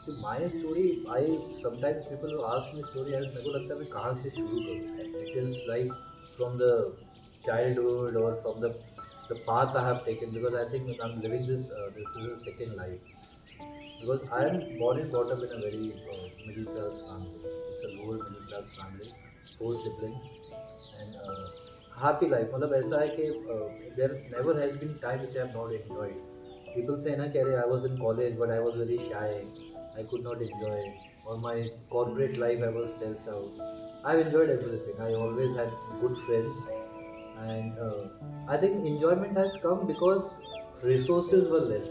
So my story, I sometimes people who ask me story, I मेरे को लगता है मैं कहाँ से शुरू करूँ? It is like from the childhood or from the path I have taken, because I think when I'm living this, this is a second life, because I am born and brought up in a very middle class family. It's a lower middle class family, four siblings, and happy life. मतलब ऐसा है कि there never has been time which I have not enjoyed. People say ना कि अरे I was in college but I was very shy, I could not enjoy, or my corporate life I was stressed out. I've enjoyed everything. I always had good friends, and I think enjoyment has come because resources were less,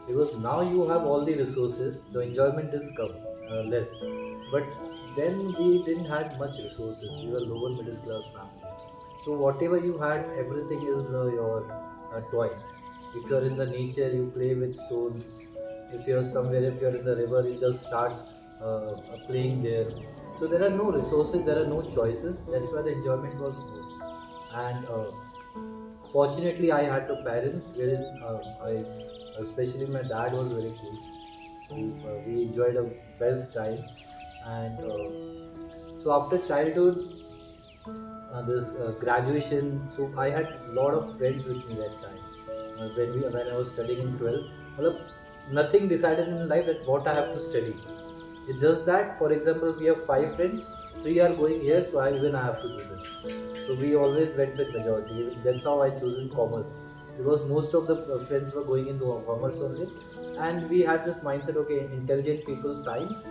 because now you have all the resources, the enjoyment is come less. But then we didn't had much resources, we were lower middle class family, so whatever you had, everything is your toy. If you're in the nature, you play with stones. If you're somewhere, if you're in the river, you just start playing there. So there are no resources, there are no choices, that's why the enjoyment was more. And fortunately, I had two parents wherein especially my dad was very cool. We enjoyed a best time, and so after childhood, this graduation. So I had a lot of friends with me that time. When I was studying in 12th, मतलब nothing decided in life that what I have to study. It's just that, for example, we have five friends, three are going here, so even I have to do this. So we always went with majority. That's how I chosen commerce, because most of the friends were going into commerce only, and we had this mindset. Okay, intelligent people, science,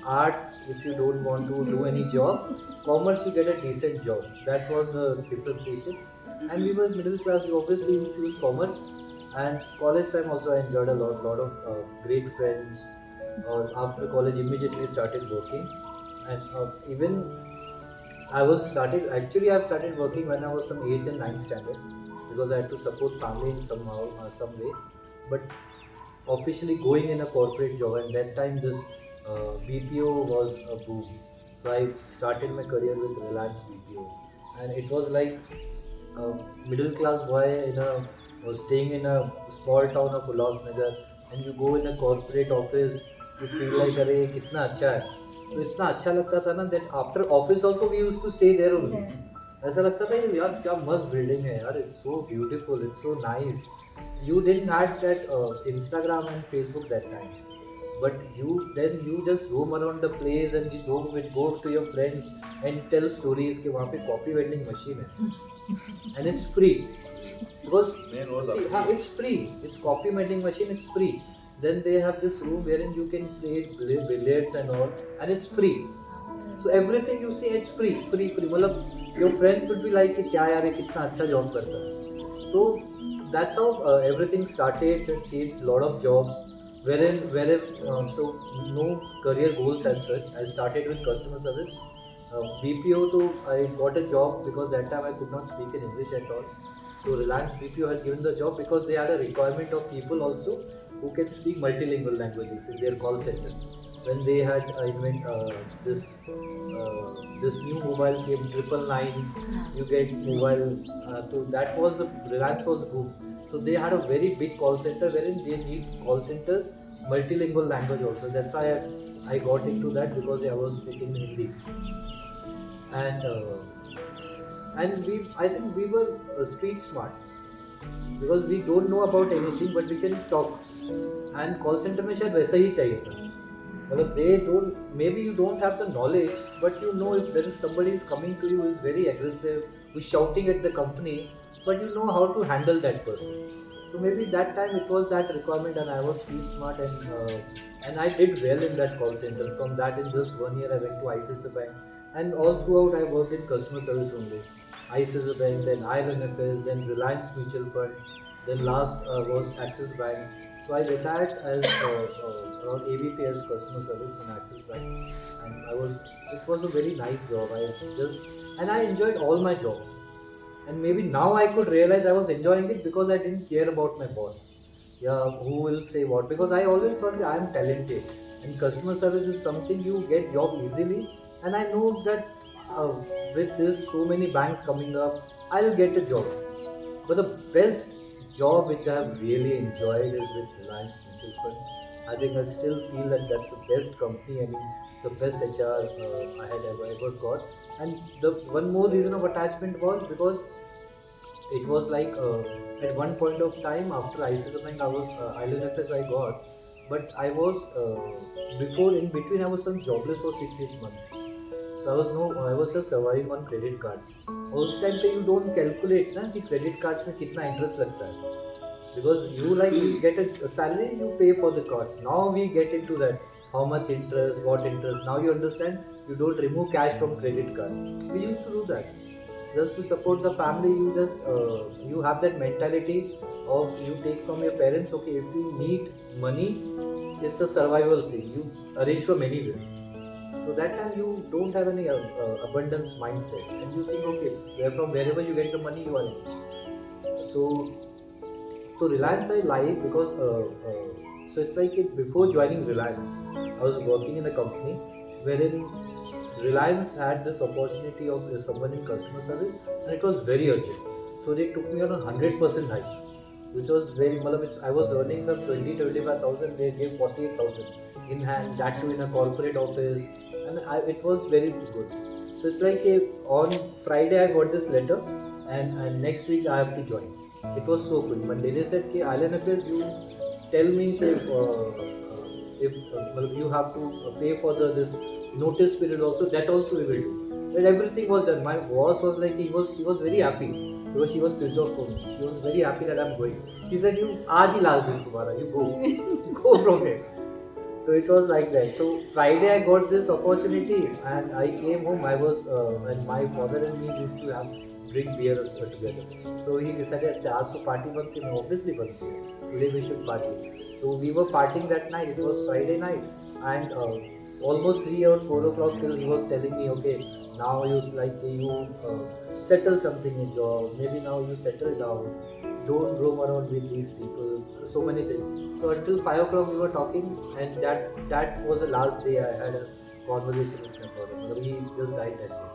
arts. If you don't want to do any job, commerce you get a decent job. That was the differentiation. And we were middle class. We obviously we choose commerce. And college time also I enjoyed a lot of great friends. Or after college, immediately started working, and even I was started. Actually, I've started working when I was some eighth and ninth standard, because I had to support family in somehow, some way. But officially going in a corporate job, and that time this BPO was a boom. So I started my career with Reliance BPO, and it was like a middle class boy in a staying in a small town of Ulhasnagar, and you go in a corporate office, you feel like अरे कितना अच्छा है, तो इतना अच्छा लगता था ना that after office also we used to stay there only. ऐसा लगता था कि यार क्या मस्त बिल्डिंग है यार, it's so beautiful, it's so nice. You didn't had that Instagram and Facebook that time, but you just roam around the place, and you go to your friends and tell stories कि वहाँ पे coffee vending machine है and it's free, because see, it's free. It's coffee making machine. It's free. Then they have this room wherein you can play billiards and all, and it's free. So everything you see, it's free, free. मतलब your friends would be like कि क्या यार ये कितना अच्छा job करता है. So that's how everything started and changed. Lot of jobs. Wherein so no career goals as such. I started with customer service. BPO to I got a job because that time I could not speak in English at all. So Reliance BPO had given the job because they had a requirement of people also who can speak multilingual languages in their call center. When they had this new mobile came 999, you get mobile. So that was the Reliance was good. So they had a very big call center wherein they need call centers multilingual language also. That's why I got into that because I was speaking Hindi, and I think we were street smart, because we don't know about anything but we can talk. And call center में शायद वैसा ही चाहिए था, मतलब they don't, maybe you don't have the knowledge, but you know if there is somebody is coming to you who is very aggressive, who is shouting at the company, but you know how to handle that person. So maybe that time it was that requirement, and I was street smart, and I did well in that call center. From that, in just 1 year I went to ICICI Bank, and all throughout I worked in customer service only. ICICI Bank, then ILNFS, then Reliance Mutual Fund, then last was Axis Bank. So I retired as around AVP as customer service in Axis Bank, and it was a very nice job. And I enjoyed all my jobs. And maybe now I could realize I was enjoying it because I didn't care about my boss. Yeah, who will say what? Because I always thought that I am talented, and customer service is something you get job easily. And I know that uh, with this so many banks coming up, I'll get a job. But the best job which I have really enjoyed is with Reliance Mutual Fund. I think I still feel that that's the best company. I mean, the best HR I had ever got. And the one more reason of attachment was because it was like at one point of time after IC something I was ILNFS I got, but I was before in between I was some jobless for 6 8 months. So I was just surviving on credit cards. उस time पे you don't calculate ना कि credit cards में कितना interest लगता है, because you like you get a salary you pay for the cards. Now we get into that how much interest, what interest. Now you understand you don't remove cash from credit card. We used to do that just to support the family. You just you have that mentality of you take from your parents. Okay, if you need money, it's a survival thing. You arrange from anywhere. So that time you don't have any abundance mindset, and you think okay, from wherever you get the money, you arrange. So so Reliance I like because so it's like before joining Reliance, I was working in a company wherein Reliance had this opportunity of someone in customer service, and it was very urgent. So they took me on a 100% hike, which was very. Matlab I was earning some 20 25,000. They gave 48,000 in hand. That too in a corporate office, and it was very good. So it's like on Friday I got this letter, and next week I have to join. It was so good. Monday they said, "Ki ILNFS, you tell me if well, you have to pay for this notice period also. That also we will do." But everything was done. My boss was like he was very happy because she was pissed off for me. She was very happy that I'm going. She said, "You आज ही last दिन तुम्हारा. You go, go from here." So it was like that. So Friday I got this opportunity and I came home. I was and my father and me used to have drink beers together. So he decided अच्छा आज तो party बनती है, obviously बनती है. Today we should party. So we were partying that night. It was Friday night, and almost 3 or 4 o'clock till he was telling me, okay, now you settle something in job. Maybe now you settle down. Don't roam around with these people. So many things. So until 5 o'clock we were talking, and that was the last day I had a conversation with my father. He just died that day.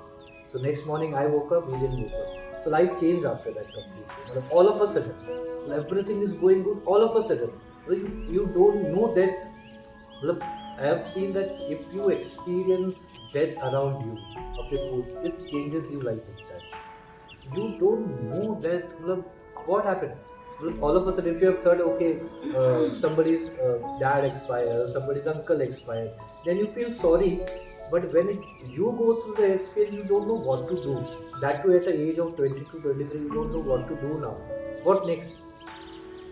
So next morning I woke up, he didn't wake up. So life changed after that completely. All of a sudden, everything is going good. All of a sudden, you don't know that. I have seen that if you experience death around you of your food, it changes you like that. You don't know that what happened. All of a sudden, if you have thought, okay, somebody's dad expired, somebody's uncle expired, then you feel sorry. But when you go through the experience, you don't know what to do. That too at the age of 22, 23, you don't know what to do now. What next?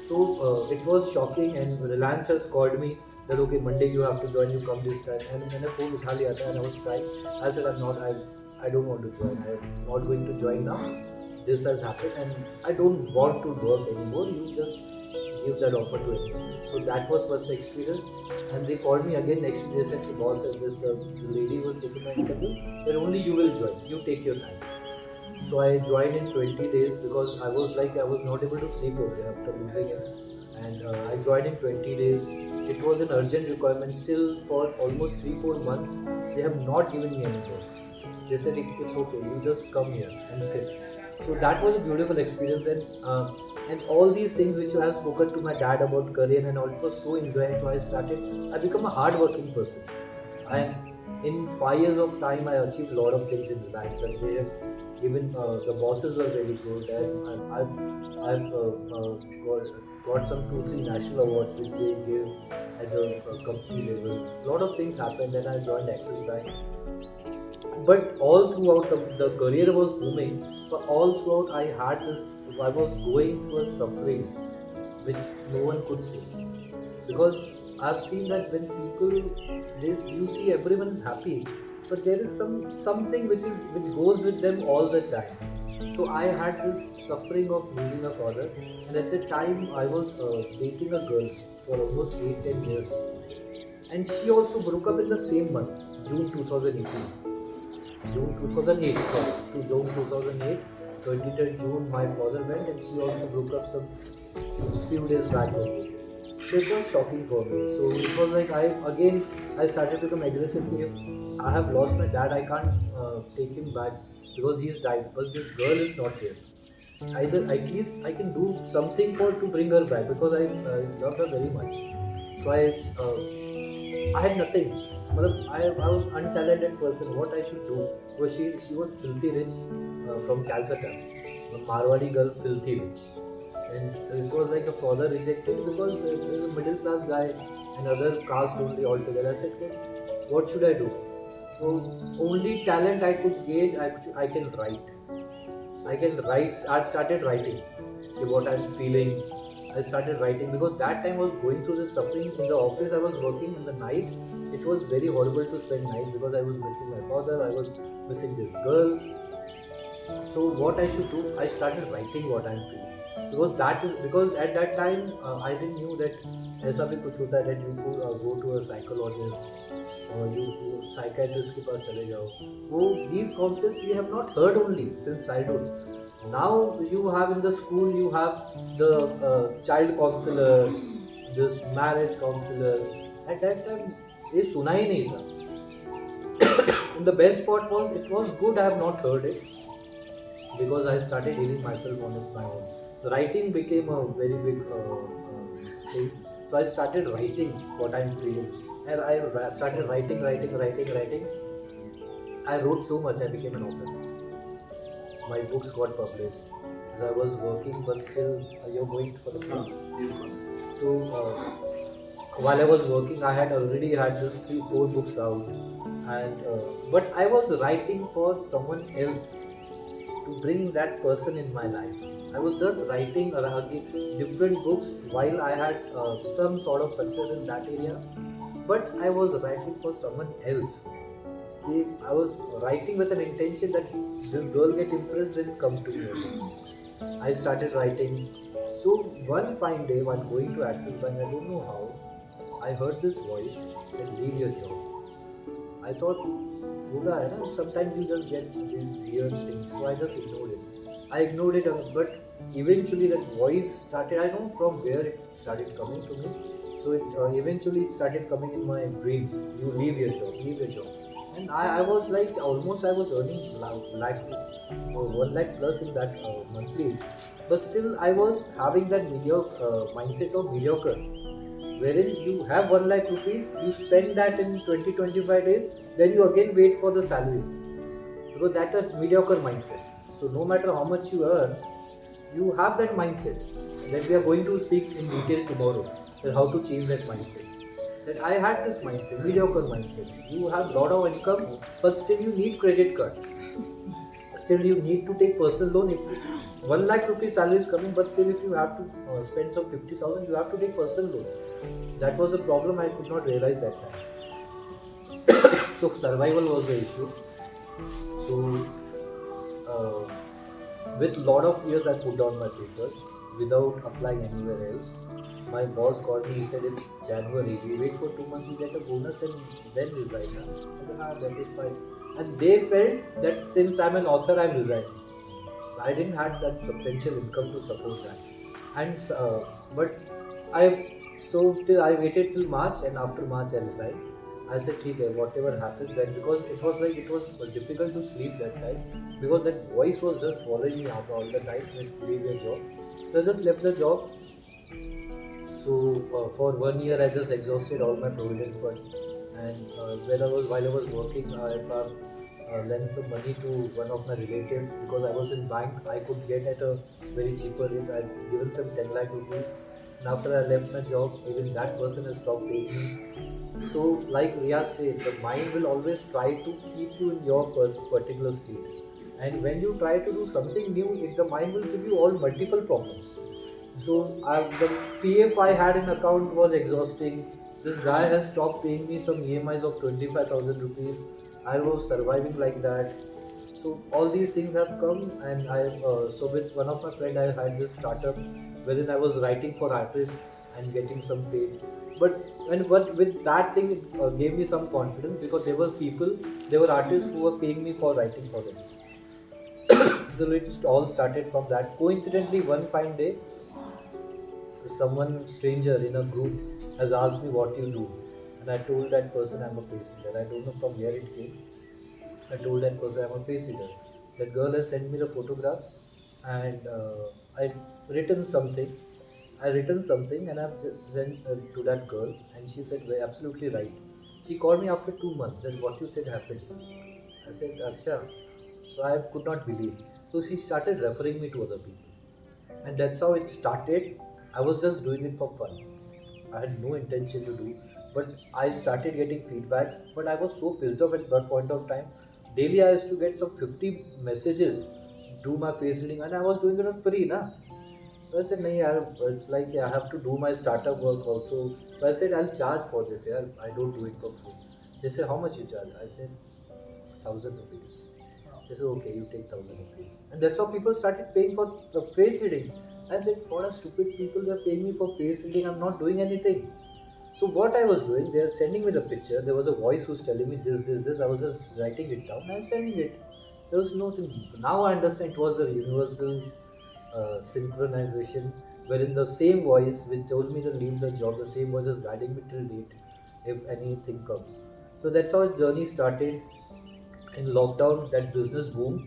So it was shocking, and Reliance has called me that okay, Monday you have to join. You come this time, and मैंने phone उठा लिया था, and I was crying. I said I don't want to join. I'm not going to join now. This has happened, and I don't want to work anymore. You just give that offer to anyone. So that was first experience, and they called me again next week. They said, "The boss said this. The lady was taking my interview. Then only you will join. You take your time." So I joined in 20 days because I was not able to sleep over there after losing him, and I joined in 20 days. It was an urgent requirement. Still for almost 3 4 months, they have not given me any work. They said it's okay. You just come here and sit. So that was a beautiful experience, and all these things which I have spoken to my dad about career and all, it was so enjoying. So I started. I become a hard-working person. And in 5 years of time, I achieved a lot of things in Reliance, and they have given the bosses were very good, and I've got some 2 3 national awards which they give at the company level. A lot of things happened, and I joined Axis Bank. But all throughout the career was booming, but all throughout I was going through a suffering which no one could see, because I've seen that when people you see everyone is happy, but there is something which goes with them all the time. So I had this suffering of losing a father, and at the time I was dating a girl for almost 8 10 years, and she also broke up in the same month, June 2018. June 2008, sorry, to June 2008, 23rd June, my father went, and she also broke up some few days back only. So it was shocking for me. So it was like I started to become aggressive. If I have lost my dad, I can't take him back because he's died. But this girl is not here. Either at least I can do something for to bring her back because I love her very much. So I had nothing. I was untalented person. What I should do? Because she was filthy rich from Calcutta, a Marwadi girl, filthy rich, and it was like a father rejected because there's a middle class guy and other caste only altogether. I said, "Okay, what should I do?" So only talent I could gauge, I can write. I can write. I started writing what I'm feeling. I started writing because that time I was going through this suffering in the office. I was working in the night. It was very horrible to spend night because I was missing my father. I was missing this girl. So what I should do? I started writing what I'm feeling because that is because at that time I didn't knew that ऐसा भी कुछ होता है that you could go to a psychologist or you psychiatrist के पास चले जाओ. वो these concepts we have not heard only since childhood. Now you have in the school you have the child counselor, this marriage counselor. At that time ये सुना ही नहीं था. And the best part was it was good I have not heard it because I started healing myself on it my own. The writing became a very big thing. So I started writing what I'm feeling, and I started writing. I wrote so much I became an author. My books got published. As I was working, but still you're going for the film. So while I was working, I had already had just 3 4 books out, and but I was writing for someone else to bring that person in my life. I was just writing different books while I had some sort of success in that area, but I was writing for someone else. I was writing with an intention that this girl get impressed and come to me again. I started writing. So one fine day while going to Axis Bank, I don't know how, I heard this voice that leave your job. I thought, होगा है ना, sometimes you just get these weird things. So I just ignored it. I ignored it, but eventually that voice started. I don't know from where it started coming to me. So eventually it started coming in my dreams. You leave your job, leave your job. And I was like almost I was earning lakh 1 lakh plus in that monthly, but still I was having that mediocre mindset of mediocre, wherein you have 1 lakh rupees, you spend that in 20 25 days, then you again wait for the salary because that's a mediocre mindset. So no matter how much you earn, you have that mindset that we are going to speak in detail tomorrow. That how to change that mindset. That I had this mindset, mediocre mindset. You have lot of income, but still you need credit card. Still you need to take personal loan. If 1 lakh rupees salary is coming, but still if you have to spend some 50,000, you have to take personal loan. That was a problem I could not realize that time. So survival was the issue. So with lot of years I put down my papers without applying anywhere else. My boss called me, he said in January, we wait for 2 months, you get a bonus and then resign. Huh? I said, that is fine. And they felt that since I'm an author, I'm resigning. I didn't have that substantial income to support that. And but I so till I waited till March, and after March I resigned. I said, okay, whatever happens then, because it was difficult to sleep that time because that voice was just following me out all the time. Leave your job. So I just left the job. So for 1 year, I just exhausted all my provident fund, and while I was working, I lent some money to one of my relatives because I was in bank. I could get at a very cheaper rate. I given some 10 lakh rupees, and after I left my job, even that person has stopped paying me. So, like Riaz said, the mind will always try to keep you in your particular state, and when you try to do something new, the mind will give you all multiple problems. So the PF I had in account was exhausting. This guy has stopped paying me some EMIs of 25,000 rupees. I was surviving like that. So all these things have come, and I so with one of my friend I had this startup wherein I was writing for artists and getting some pay. But with that thing it gave me some confidence because there were artists who were paying me for writing for them. So it all started from that. Coincidentally, one fine day someone stranger in a group has asked me what you do, and I told that person I'm a face reader. I don't know from where it came. I told that person I'm a face reader. That girl has sent me the photograph, and I written something, I written something and I've just sent to that girl, and she said, "We're absolutely right." She called me after 2 months. Then what you said happened. I said, "Acha." So I could not believe. So she started referring me to other people, and that's how it started. I was just doing it for fun. I had no intention to do, but I started getting feedbacks. But I was so pissed off at that point of time. Daily, I used to get some 50 messages, do my face reading, and I was doing it for free, na. So I said, "No, yaar, it's like I have to do my startup work also." So I said, "I'll charge for this, yeah. I don't do it for free." They said, "How much you charge?" I said, ₹1,000. They said, "Okay, you take ₹1,000." And that's how people started paying for the face reading. I said, "What a stupid people, they're paying me for face reading. I'm not doing anything." So what I was doing, they're sending me the picture. There was a voice who's telling me this, this, this. I was just writing it down and sending it. There was no thing. Now I understand it was a universal synchronization, wherein the same voice which told me to leave the job, the same voice is guiding me till date if anything comes. So that's how the journey started. In lockdown, that business boomed,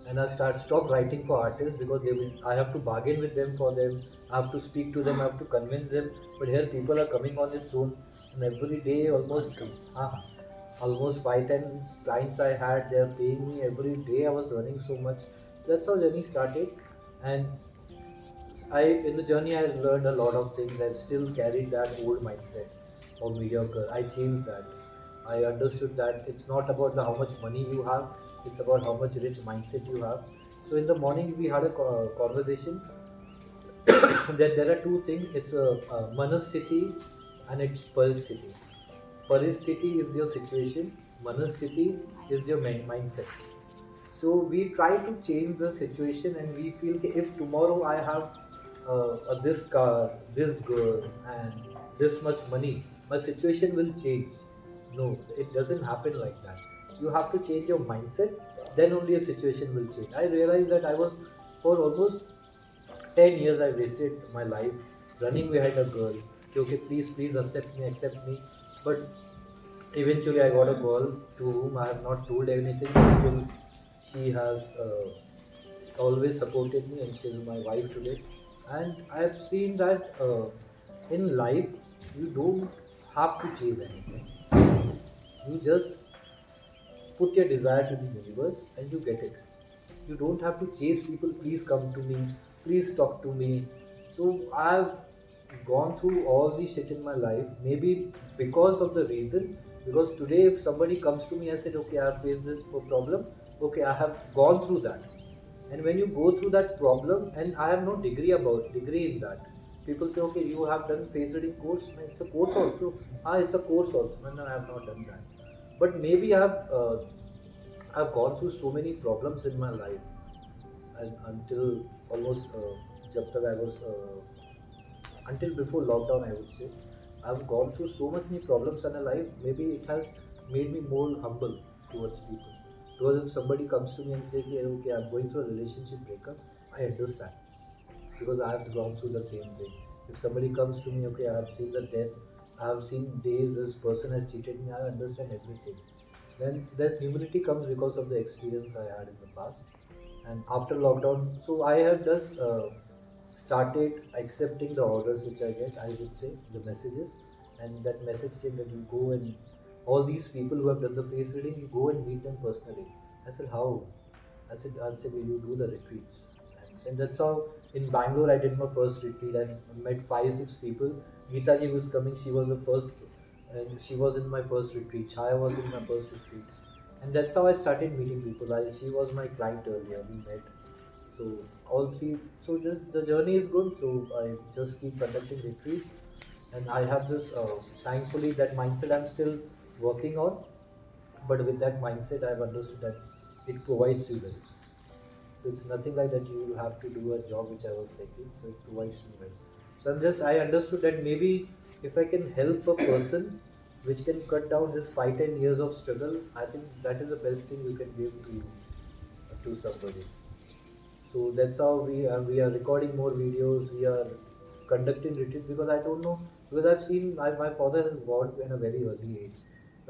and I stopped writing for artists because I have to bargain with them for them. I have to speak to them. I have to convince them. But here people are coming on its own, and every day almost 5-10 clients I had. They are paying me every day. I was earning so much. That's how journey started, and I in the journey I learned a lot of things. I still carried that old mindset of mediocre. I changed that. I understood that it's not about how much money you have, it's about how much rich mindset you have. So in the morning we had a conversation that there are two things. It's a manasthiti and it's paristiti. Paristiti is your situation. Manasthiti is your mindset. So we try to change the situation, and we feel that if tomorrow I have this car, this girl, and this much money, my situation will change. No, it doesn't happen like that. You have to change your mindset, then only a situation will change. I realized that I was, for almost 10 years, I wasted my life running behind a girl. Okay, please, please accept me. But eventually, I got a girl to whom I have not told anything until she has always supported me, and she is my wife today. And I have seen that in life, you don't have to chase anything. You just put your desire to the universe and you get it. You don't have to chase people, "Please come to me, please talk to me." So I've gone through all the shit in my life, maybe because of the reason. Because today, if somebody comes to me and said, "Okay, I have faced this problem," okay, I have gone through that. And when you go through that problem, and I have no degree in that. People say, "Okay, you have done face reading course." It's a course also. It's a course also. No, I have not done that. But maybe I've gone through so many problems in my life, and until almost jab tak I was until before lockdown, I would say, I've gone through so many problems in my life. Maybe it has made me more humble towards people. Because if somebody comes to me and says, "Okay, I'm going through a relationship breakup," I understand because I have gone through the same thing. If somebody comes to me, "Okay, I have seen the death, I have seen days this person has cheated me," I understand everything. Then there's humility comes because of the experience I had in the past. And after lockdown, so I have just started accepting the orders which I get. I would say the messages, and that message came that you go and all these people who have done the face reading, you go and meet them personally. I said, "How?" I said, "You do the retreats." And that's how in Bangalore I did my first retreat and met 5-6 people. Geeta ji was coming, she was the first, and she was in my first retreat. Chaya was in my first retreat. And that's how I started meeting people. She was my client earlier, we met. So all three, so just the journey is good. So I just keep conducting retreats, and I have this, thankfully, that mindset I'm still working on. But with that mindset, I've understood that it provides you well. So it's nothing like that you have to do a job which I was thinking. So it provides me well. So I understood that maybe if I can help a person which can cut down this 5-10 years of struggle, I think that is the best thing you can give to somebody. So that's how we are recording more videos. We are conducting retreats because I don't know, because I've seen my father has gone in a very early age.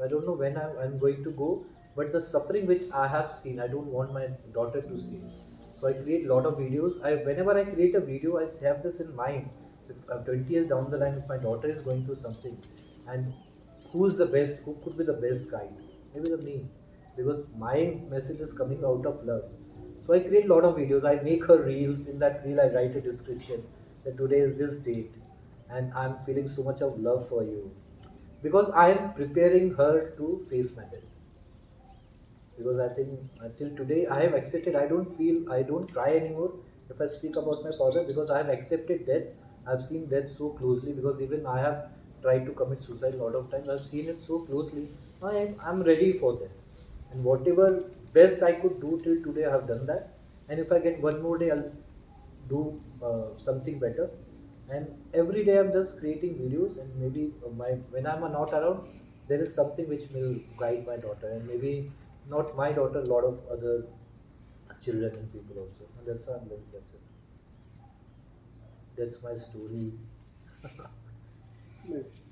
I don't know when I'm going to go, but the suffering which I have seen, I don't want my daughter to see. So I create a lot of videos. Whenever I create a video, I have this in mind if 20 years down the line, if my daughter is going through something, and who's the best, who could be the best guide? Maybe the me, because my message is coming out of love. So I create a lot of videos. I make her reels. In that reel, I write a description that today is this date, and I'm feeling so much of love for you, because I am preparing her to face my death. Because I think until today I have accepted. I don't cry anymore if I speak about my father, because I have accepted death. I've seen death so closely, because even I have tried to commit suicide a lot of times. I've seen it so closely. I'm ready for that, and whatever best I could do till today, I have done that. And if I get one more day, I'll do something better. And every day I'm just creating videos, and maybe my when I'm not around, there is something which will guide my daughter, and maybe not my daughter, a lot of other children and people also. And that's how I'm living. That's it. That's my story. Nice.